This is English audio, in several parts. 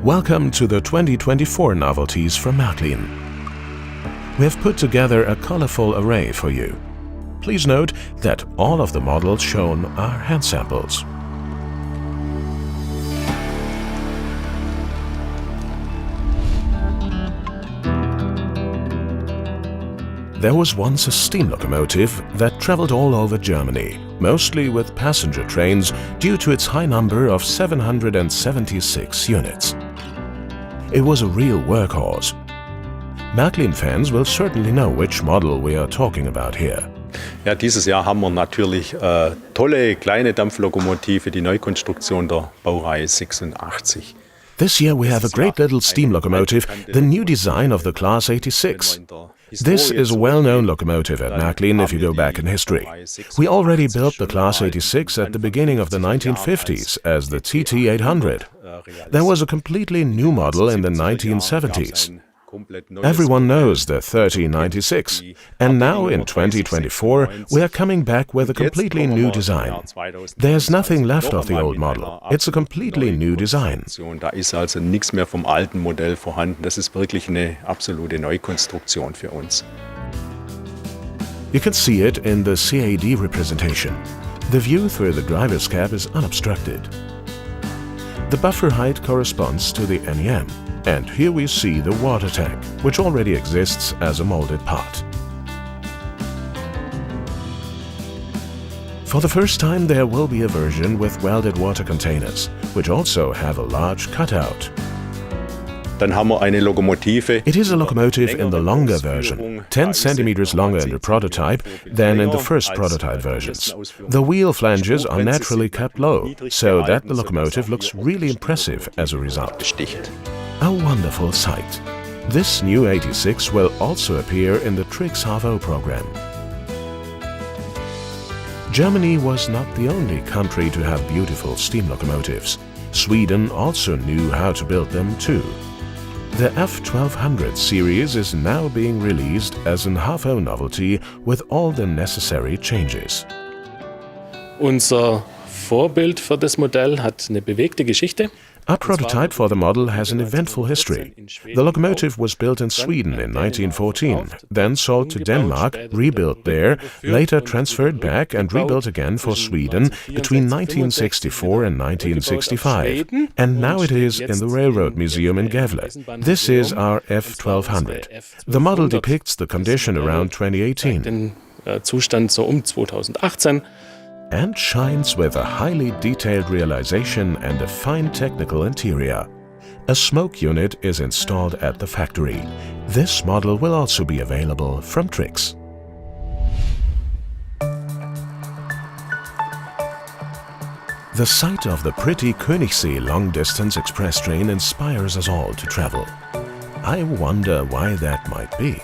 Welcome to the 2024 novelties from Marklin. We have put together a colorful array for you. Please note that all of the models shown are hand samples. There was once a steam locomotive that traveled all over Germany, mostly with passenger trains due to its high number of 776 units. It was a real workhorse. Marklin fans will certainly know which model we are talking about here. Ja, dieses Jahr haben wir natürlich tolle kleine Dampflokomotive, die Neukonstruktion der Baureihe 86. This year we have a great little steam locomotive, the new design of the Class 86. This is a well-known locomotive at Marklin if you go back in history. We already built the Class 86 at the beginning of the 1950s as the TT800. There was a completely new model in the 1970s. Everyone knows the 3096, and now in 2024 we are coming back with a completely new design. There's nothing left of the old model, it's a completely new design. Da ist also nichts mehr vom alten Modell vorhanden, das ist wirklich eine absolute Neukonstruktion für uns. You can see it in the CAD representation. The view through the driver's cab is unobstructed. The buffer height corresponds to the NEM. And here we see the water tank, which already exists as a molded part. For the first time there will be a version with welded water containers, which also have a large cutout. Dann haben wir eine Lokomotive. It is a locomotive in the longer version, 10 centimeters longer in the prototype than in the first prototype versions. The wheel flanges are naturally kept low, so that the locomotive looks really impressive as a result. A wonderful sight. This new 86 will also appear in the Trix half-O program. Germany was not the only country to have beautiful steam locomotives. Sweden also knew how to build them too. The F1200 series is now being released as an half-O novelty with all the necessary changes. Unser Vorbild für das Modell hat eine bewegte Geschichte. Our prototype for the model has an eventful history. The locomotive was built in Sweden in 1914, then sold to Denmark, rebuilt there, later transferred back and rebuilt again for Sweden between 1964 and 1965, and now it is in the Railroad Museum in Gävle. This is our F1200. The model depicts the condition around 2018. Den Zustand so 2018. And shines with a highly detailed realization and a fine technical interior. A smoke unit is installed at the factory. This model will also be available from Trix. The sight of the pretty Königssee long-distance express train inspires us all to travel. I wonder why that might be.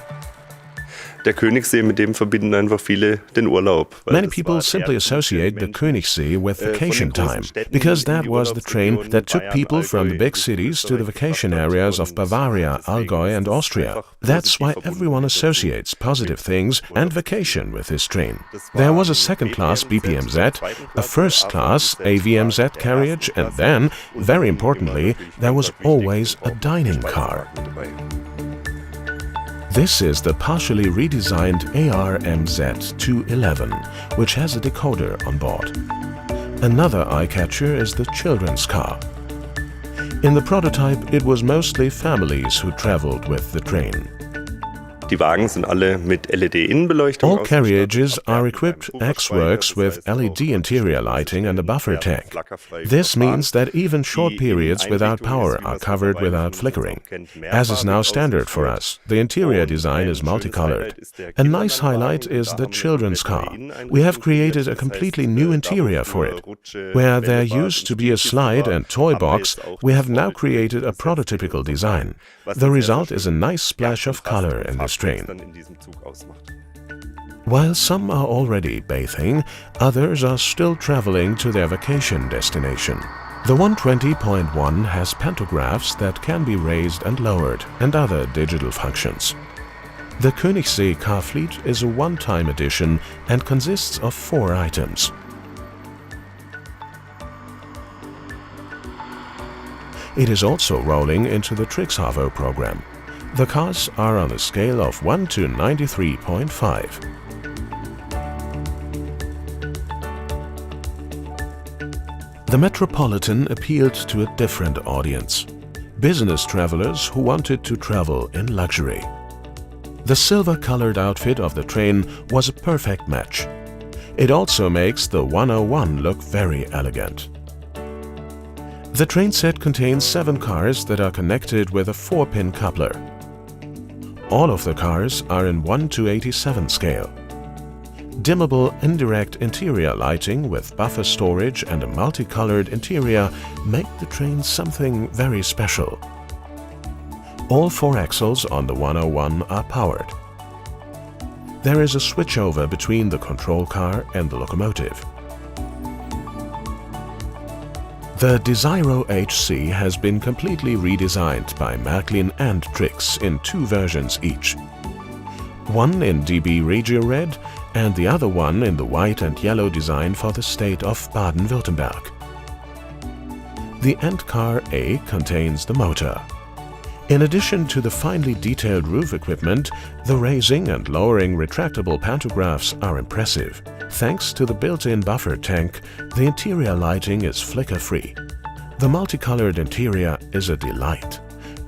Der Königssee, mit dem verbinden einfach viele den Urlaub. Many people simply associate the Königssee with vacation time, because that was the train that took people from the big cities to the vacation areas of Bavaria, Allgäu and Austria. That's why everyone associates positive things and vacation with this train. There was a second-class BPMZ, a first-class AVMZ carriage, and then, very importantly, there was always a dining car. This is the partially redesigned ARMZ-211, which has a decoder on board. Another eye-catcher is the children's car. In the prototype, it was mostly families who traveled with the train. Die Wagen sind alle mit LED-Innenbeleuchtung. All carriages are equipped ex-works with LED interior lighting and a buffer tank. This means that even short periods without power are covered without flickering. As is now standard for us, the interior design is multicolored. A nice highlight is the children's car. We have created a completely new interior for it. Where there used to be a slide and toy box, we have now created a prototypical design. The result is a nice splash of color in this train. While some are already bathing, others are still traveling to their vacation destination. The 120.1 has pantographs that can be raised and lowered, and other digital functions. The Königssee car fleet is a one-time edition and consists of 4 items. It is also rolling into the Trix program. The cars are on a scale of 1 to 93.5. The Metropolitan appealed to a different audience: business travelers who wanted to travel in luxury. The silver-colored outfit of the train was a perfect match. It also makes the 101 look very elegant. The train set contains 7 cars that are connected with a 4-pin coupler. All of the cars are in 1 to 87 scale. Dimmable indirect interior lighting with buffer storage and a multicolored interior make the train something very special. All 4 axles on the 101 are powered. There is a switchover between the control car and the locomotive. The Desiro HC has been completely redesigned by Marklin and Trix in 2 versions each. One in DB Regio Red and the other one in the white and yellow design for the state of Baden-Württemberg. The end car A contains the motor. In addition to the finely detailed roof equipment, the raising and lowering retractable pantographs are impressive. Thanks to the built-in buffer tank, the interior lighting is flicker-free. The multicolored interior is a delight.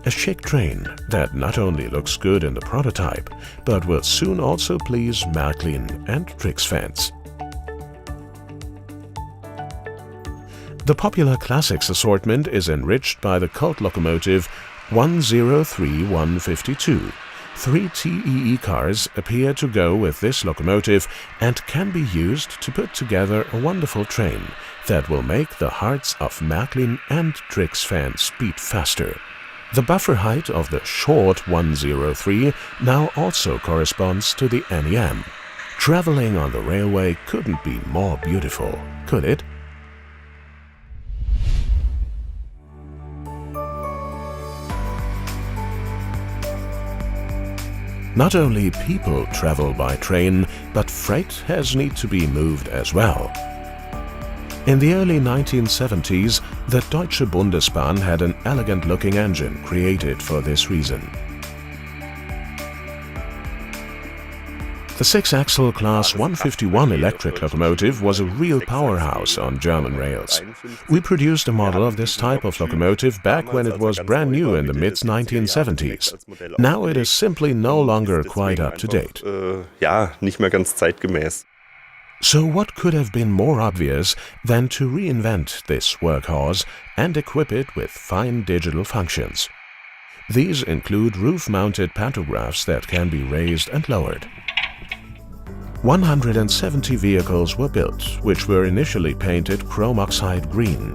A chic train that not only looks good in the prototype, but will soon also please Marklin and Trix fans. The popular classics assortment is enriched by the cult locomotive 103152. 3 TEE cars appear to go with this locomotive and can be used to put together a wonderful train that will make the hearts of Marklin and Trix fans beat faster. The buffer height of the short 103 now also corresponds to the NEM. Traveling on the railway couldn't be more beautiful, could it? Not only people travel by train, but freight has need to be moved as well. In the early 1970s, the Deutsche Bundesbahn had an elegant-looking engine created for this reason. The 6-axle Class 151 electric locomotive was a real powerhouse on German rails. We produced a model of this type of locomotive back when it was brand new in the mid-1970s. Now it is simply no longer quite up to date. Ja, nicht mehr ganz zeitgemäß. So what could have been more obvious than to reinvent this workhorse and equip it with fine digital functions? These include roof-mounted pantographs that can be raised and lowered. 170 vehicles were built, which were initially painted chrome oxide green.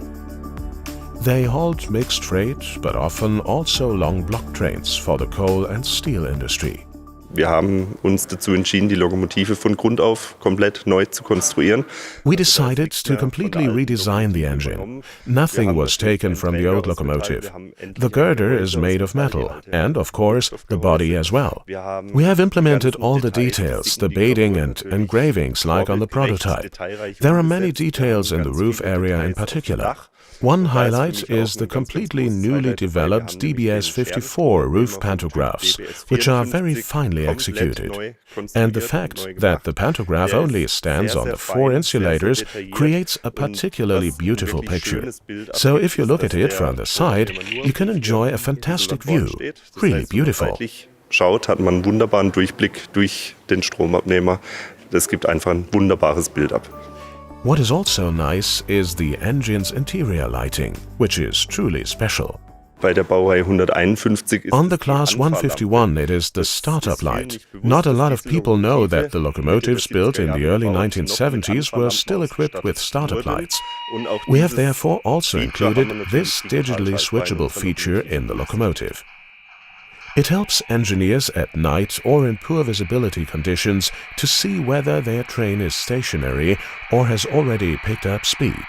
They hauled mixed freight, but often also long block trains for the coal and steel industry. Wir haben uns dazu entschieden, die Lokomotive von Grund auf komplett neu zu konstruieren. We decided to completely redesign the engine. Nothing was taken from the old locomotive. The girder is made of metal, and of course, the body as well. We have implemented all the details, the beading and engravings like on the prototype. There are many details in the roof area in particular. One highlight is the completely newly developed DBS 54 roof pantographs, which are very finely executed. And the fact that the pantograph only stands on the 4 insulators creates a particularly beautiful picture. So if you look at it from the side, you can enjoy a fantastic view. Really beautiful. Schaut, hat man einen wunderbaren Durchblick durch den Stromabnehmer. Das gibt einfach ein wunderbares Bild ab. What is also nice is the engine's interior lighting, which is truly special. Bei der Baureihe 151 On the Class 151 it is the startup light. Not a lot of people know that the locomotives built in the early 1970s were still equipped with startup lights. We have therefore also included this digitally switchable feature in the locomotive. It helps engineers at night or in poor visibility conditions to see whether their train is stationary or has already picked up speed.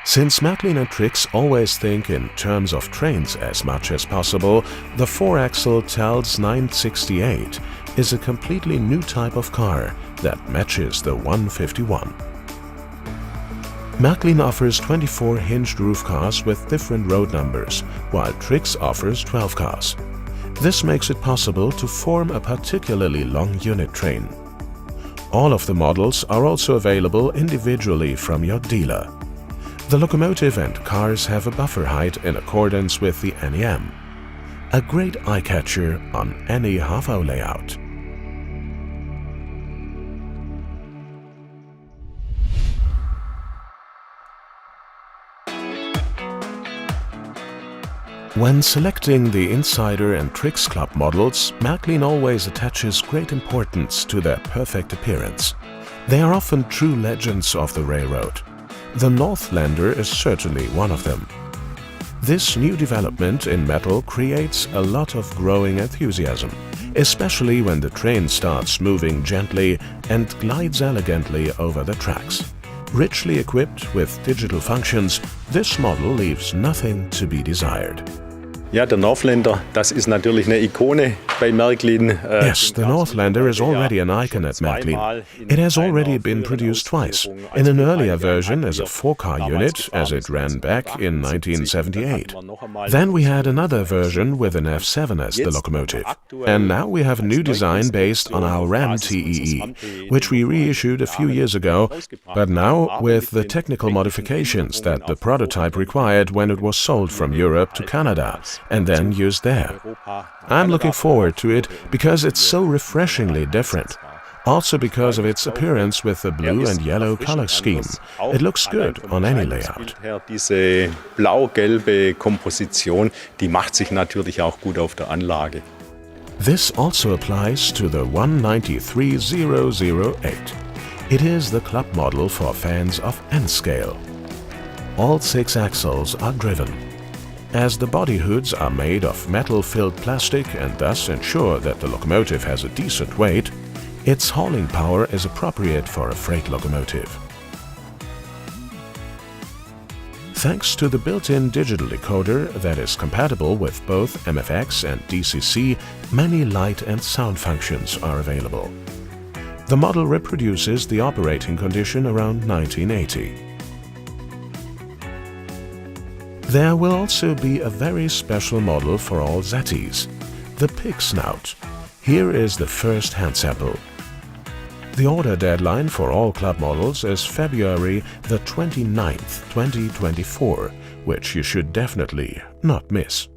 Since Marklin and Trix always think in terms of trains as much as possible, the 4-axle TALS 968 is a completely new type of car that matches the 151. Marklin offers 24 hinged roof cars with different road numbers, while Trix offers 12 cars. This makes it possible to form a particularly long unit train. All of the models are also available individually from your dealer. The locomotive and cars have a buffer height in accordance with the NEM. A great eye-catcher on any half-hour layout. When selecting the Insider and Trix Club models, Marklin always attaches great importance to their perfect appearance. They are often true legends of the railroad. The Northlander is certainly one of them. This new development in metal creates a lot of growing enthusiasm, especially when the train starts moving gently and glides elegantly over the tracks. Richly equipped with digital functions, this model leaves nothing to be desired. Ja, der Northlander, das ist natürlich eine Ikone bei Marklin. Yes, the Northlander is already an icon at Marklin. It has already been produced twice, in an earlier version as a 4-car unit as it ran back in 1978. Then we had another version with an F7 as the locomotive. And now we have a new design based on our Ram TEE, which we reissued a few years ago, but now with the technical modifications that the prototype required when it was sold from Europe to Canada and then used there. I'm looking forward to it because it's so refreshingly different. Also because of its appearance with the blue and yellow color scheme. It looks good on any layout. Diese blau-gelbe Komposition, die macht sich natürlich auch gut auf der Anlage. This also applies to the 193008. It is the club model for fans of N-scale. All 6 axles are driven. As the body hoods are made of metal-filled plastic and thus ensure that the locomotive has a decent weight, its hauling power is appropriate for a freight locomotive. Thanks to the built-in digital decoder that is compatible with both MFX and DCC, many light and sound functions are available. The model reproduces the operating condition around 1980. There will also be a very special model for all Zettis, the pig snout. Here is the first hand sample. The order deadline for all club models is February the 29th, 2024, which you should definitely not miss.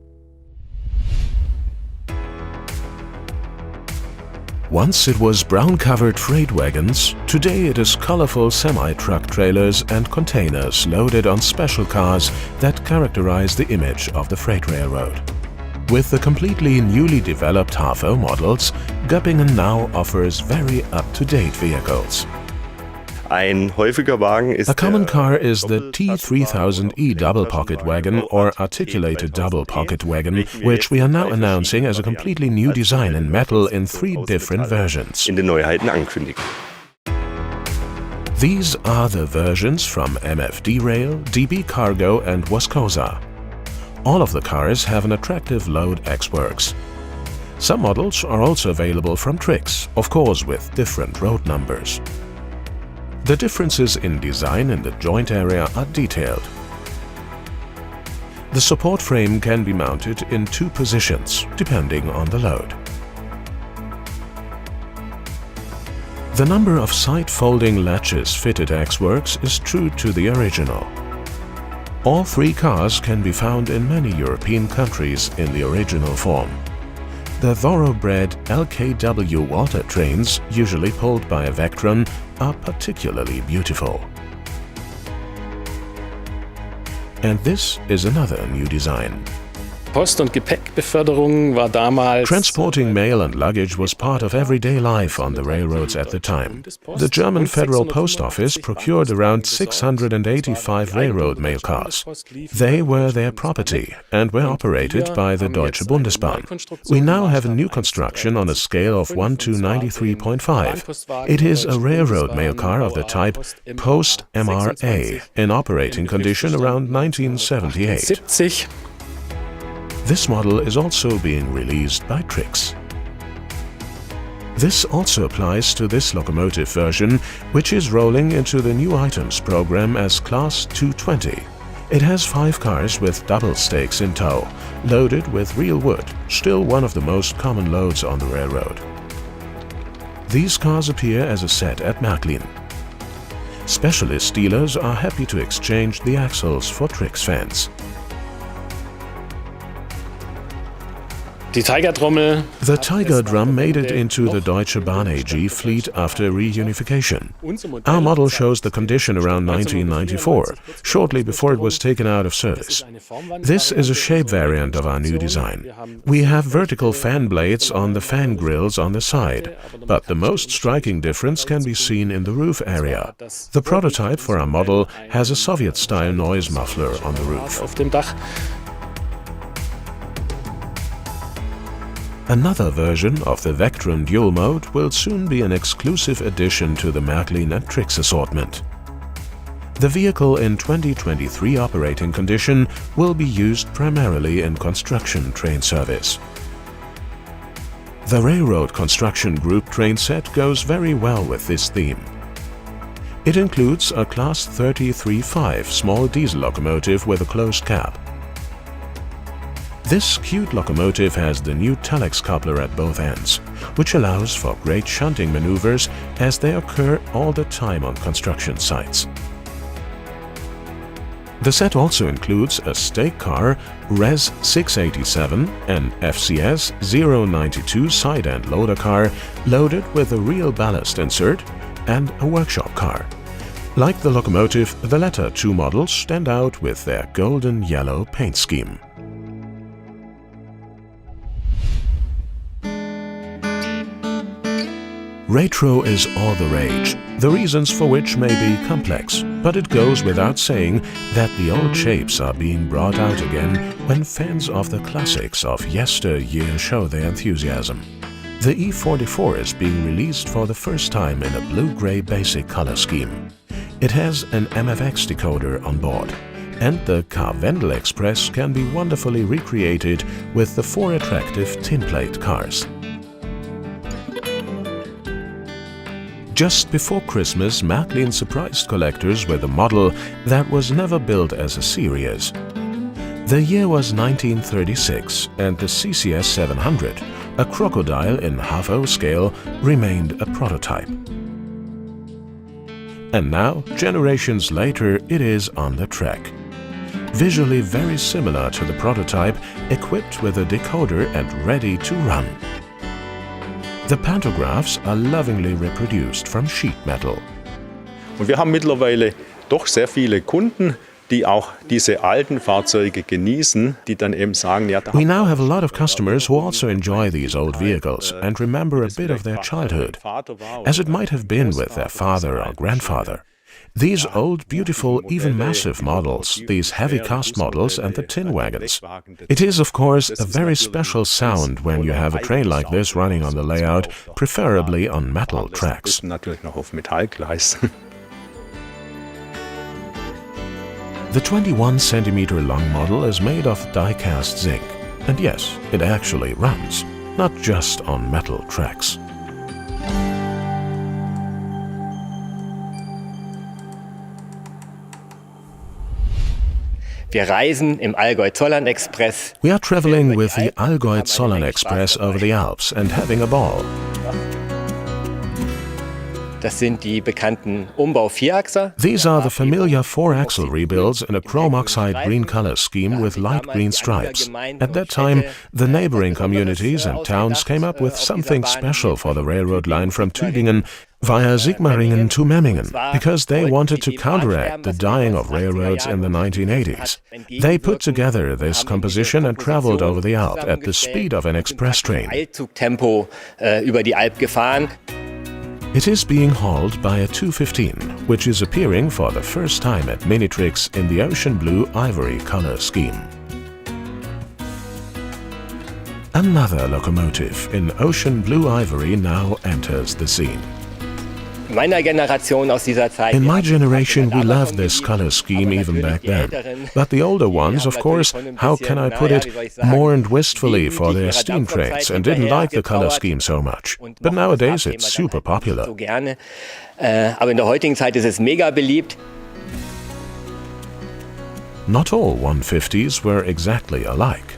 Once it was brown-covered freight wagons, today it is colorful semi-truck trailers and containers loaded on special cars that characterize the image of the freight railroad. With the completely newly developed half-O models, Göppingen now offers very up-to-date vehicles. Ein häufiger Wagen ist A common car is the T3000E double pocket wagon or articulated double pocket wagon, which we are now announcing as a completely new design in metal in 3 different versions. in den Neuheiten ankündigen. These are the versions from MFD Rail, DB Cargo and Wascosa. All of the cars have an attractive load X-Works. Some models are also available from Trix, of course with different road numbers. The differences in design in the joint area are detailed. The support frame can be mounted in 2 positions, depending on the load. The number of side-folding latches fitted X-Works is true to the original. All 3 cars can be found in many European countries in the original form. The thoroughbred LKW water trains, usually pulled by a Vectron, are particularly beautiful. And this is another new design. Post- und Gepäckbeförderung war damals. Transporting mail and luggage was part of everyday life on the railroads at the time. The German Federal Post Office procured around 685 railroad mail cars. They were their property and were operated by the Deutsche Bundesbahn. We now have a new construction on a scale of 1 to 93.5. It is a railroad mail car of the type Post-MRA in operating condition around 1978. This model is also being released by Trix. This also applies to this locomotive version, which is rolling into the new items program as Class 220. It has 5 cars with double stakes in tow, loaded with real wood, still one of the most common loads on the railroad. These cars appear as a set at Marklin. Specialist dealers are happy to exchange the axles for Trix fans. Die Tiger-Trommel. The Tiger drum made it into the Deutsche Bahn AG fleet after reunification. Our model shows the condition around 1994, shortly before it was taken out of service. This is a shape variant of our new design. We have vertical fan blades on the fan grills on the side, but the most striking difference can be seen in the roof area. The prototype for our model has a Soviet-style noise muffler on the roof. Another version of the Vectron dual mode will soon be an exclusive addition to the Marklin and Trix assortment. The vehicle in 2023 operating condition will be used primarily in construction train service. The Railroad Construction Group train set goes very well with this theme. It includes a Class 33.5 small diesel locomotive with a closed cab. This cute locomotive has the new telex coupler at both ends, which allows for great shunting maneuvers as they occur all the time on construction sites. The set also includes a stake car, Res 687, an FCS 092 side end loader car loaded with a real ballast insert, and a workshop car. Like the locomotive, the latter two models stand out with their golden yellow paint scheme. Retro is all the rage, the reasons for which may be complex, but it goes without saying that the old shapes are being brought out again when fans of the classics of yesteryear show their enthusiasm. The E44 is being released for the first time in a blue-gray basic color scheme. It has an MFX decoder on board, and the Karwendel Express can be wonderfully recreated with the 4 attractive tinplate cars. Just before Christmas, Marklin surprised collectors with a model that was never built as a series. The year was 1936, and the CCS 700, a Crocodile in half-O scale, remained a prototype. And now, generations later, it is on the track. Visually very similar to the prototype, equipped with a decoder and ready to run. The pantographs are lovingly reproduced from sheet metal. Und wir haben mittlerweile doch sehr viele Kunden, die auch diese alten Fahrzeuge genießen, die dann eben sagen, ja, We now have a lot of customers who also enjoy these old vehicles and remember a bit of their childhood, as it might have been with their father or grandfather. These old, beautiful, even massive models, these heavy cast models and the tin wagons. It is, of course, a very special sound when you have a train like this running on the layout, preferably on metal tracks. The 21-centimeter long model is made of die-cast zinc. And yes, it actually runs, not just on metal tracks. Wir reisen im Allgäu-Zollern Express. We are traveling with the Allgäu-Zollern Express over the Alps and having a ball. Das sind die bekannten Umbau-Vierachser. These are the familiar 4-axle rebuilds in a chrome oxide green color scheme with light green stripes. At that time, the neighboring communities and towns came up with something special for the railroad line from Tübingen via Sigmaringen to Memmingen, because they wanted to counteract the dying of railroads in the 1980s. They put together this composition and traveled over the Alp at the speed of an express train. Eilzugtempo über die Alp gefahren. It is being hauled by a 215, which is appearing for the first time at Minitrix in the ocean blue ivory color scheme. Another locomotive in ocean blue ivory now enters the scene. meiner Generation aus dieser Zeit. In my generation, we loved this color scheme even back then. But the older ones, of course, how can I put it, mourned wistfully for their steam trains and didn't like the color scheme so much. But nowadays it's super popular. Aber in der heutigen Zeit ist es mega beliebt. Not all 150s were exactly alike.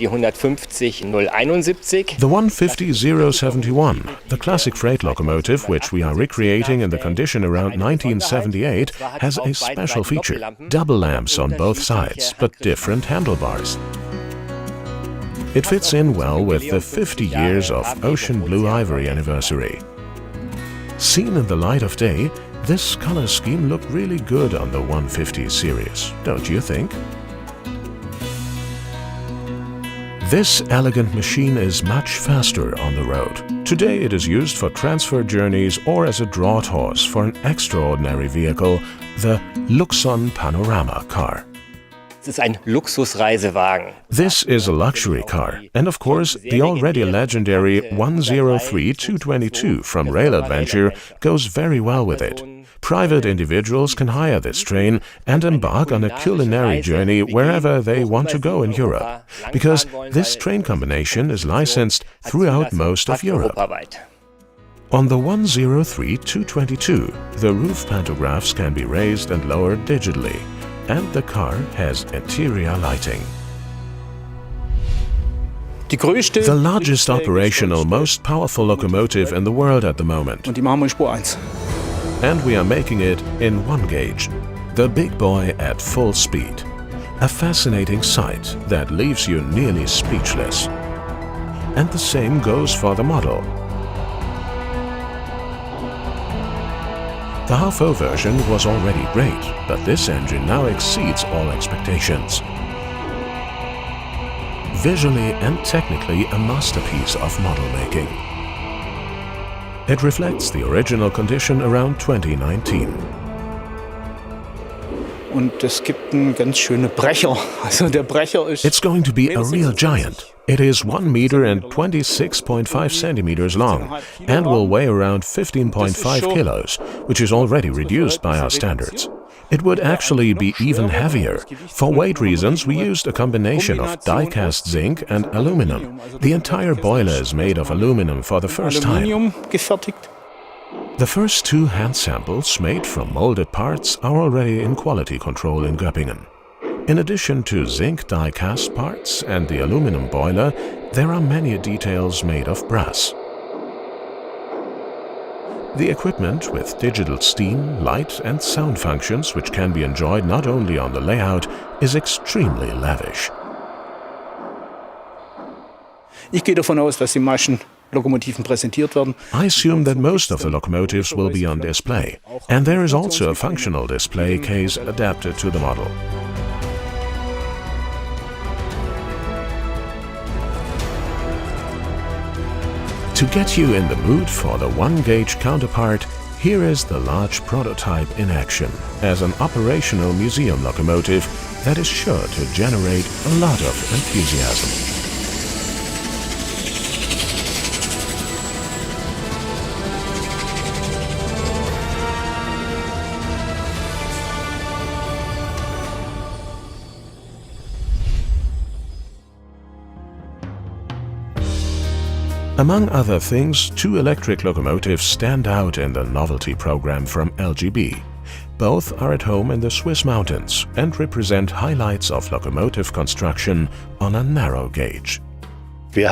Die 150-071. The 150-071, the classic freight locomotive, which we are recreating in the condition around 1978, has a special feature: double lamps on both sides, but different handlebars. It fits in well with the 50 years of Ocean Blue Ivory anniversary. Seen in the light of day, this color scheme looked really good on the 150 series, don't you think? This elegant machine is much faster on the road. Today it is used for transfer journeys or as a draught horse for an extraordinary vehicle, the Luxon Panorama car. Es ist ein Luxusreisewagen. This is a luxury car, and of course the already legendary 103-222 from Rail Adventure goes very well with it. Private individuals can hire this train and embark on a culinary journey wherever they want to go in Europe, because this train combination is licensed throughout most of Europe. On the 103-222, the roof pantographs can be raised and lowered digitally, and the car has interior lighting. The largest operational, most powerful locomotive in the world at the moment. And we are making it in 1 gauge, the big boy at full speed. A fascinating sight that leaves you nearly speechless. And the same goes for the model. The half-O version was already great, but this engine now exceeds all expectations. Visually and technically a masterpiece of model making. It reflects the original condition around 2019. It's going to be a real giant. It is 1 meter and 26.5 centimeters long and will weigh around 15.5 kilos, which is already reduced by our standards. It would actually be even heavier. For weight reasons, we used a combination of die-cast zinc and aluminum. The entire boiler is made of aluminum for the first time. The first 2 hand samples made from molded parts are already in quality control in Göppingen. In addition to zinc die-cast parts and the aluminum boiler, there are many details made of brass. The equipment with digital steam, light and sound functions, which can be enjoyed not only on the layout, is extremely lavish. Ich gehe davon aus, dass die meisten Lokomotiven präsentiert werden. I assume that most of the locomotives will be on display, and there is also a functional display case adapted to the model. To get you in the mood for the 1 gauge counterpart, here is the large prototype in action as an operational museum locomotive that is sure to generate a lot of enthusiasm. Among other things, 2 electric locomotives stand out in the novelty program from LGB. Both are at home in the Swiss mountains and represent highlights of locomotive construction on a narrow gauge. We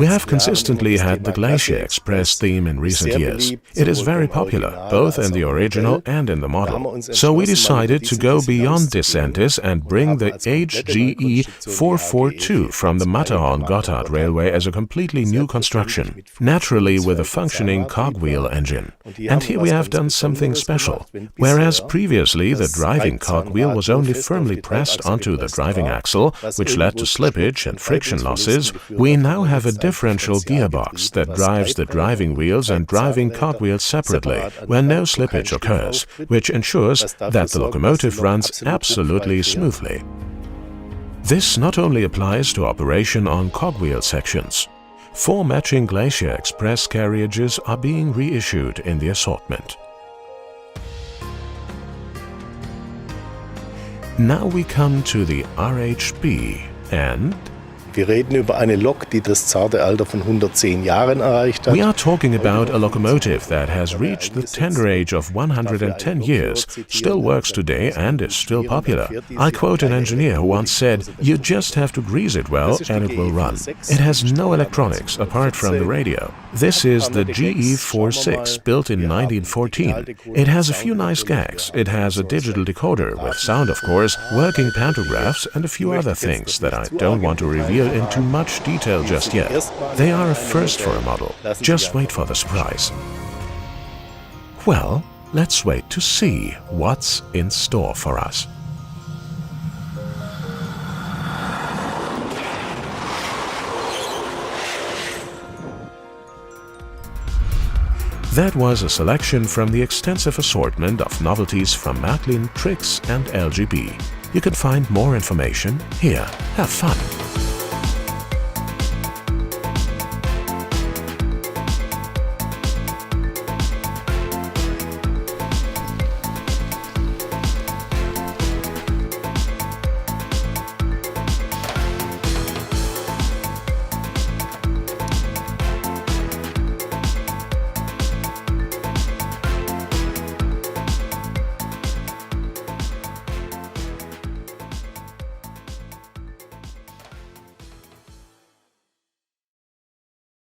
have consistently had the Glacier Express theme in recent years. It is very popular, both in the original and in the model. So we decided to go beyond Descentis and bring the HGE 442 from the Matterhorn-Gotthard Railway as a completely new construction, naturally with a functioning cogwheel engine. And here we have done something special. Whereas previously the driving cogwheel was only firmly pressed onto the driving axle, which led to slippage and friction losses, we now have a differential gearbox that drives the driving wheels and driving cogwheels separately, where no slippage occurs, which ensures that the locomotive runs absolutely smoothly. This not only applies to operation on cogwheel sections. 4 matching Glacier Express carriages are being reissued in the assortment. Now we come to the RHB and Wir reden über eine Lok, die das zarte Alter von 110 Jahren erreicht hat. we are talking about a locomotive that has reached the tender age of 110 years, still works today and is still popular. I quote an engineer who once said, "You just have to grease it well and it will run." It has no electronics apart from the radio. This is the GE46, built in 1914. It has a few nice gags. It has a digital decoder with sound, of course, working pantographs and a few other things that I don't want to reveal in too much detail just yet. They are a first for a model. Just wait for the surprise. Well, let's wait to see what's in store for us. That was a selection from the extensive assortment of novelties from Marklin, Trix and LGB. You can find more information here. Have fun!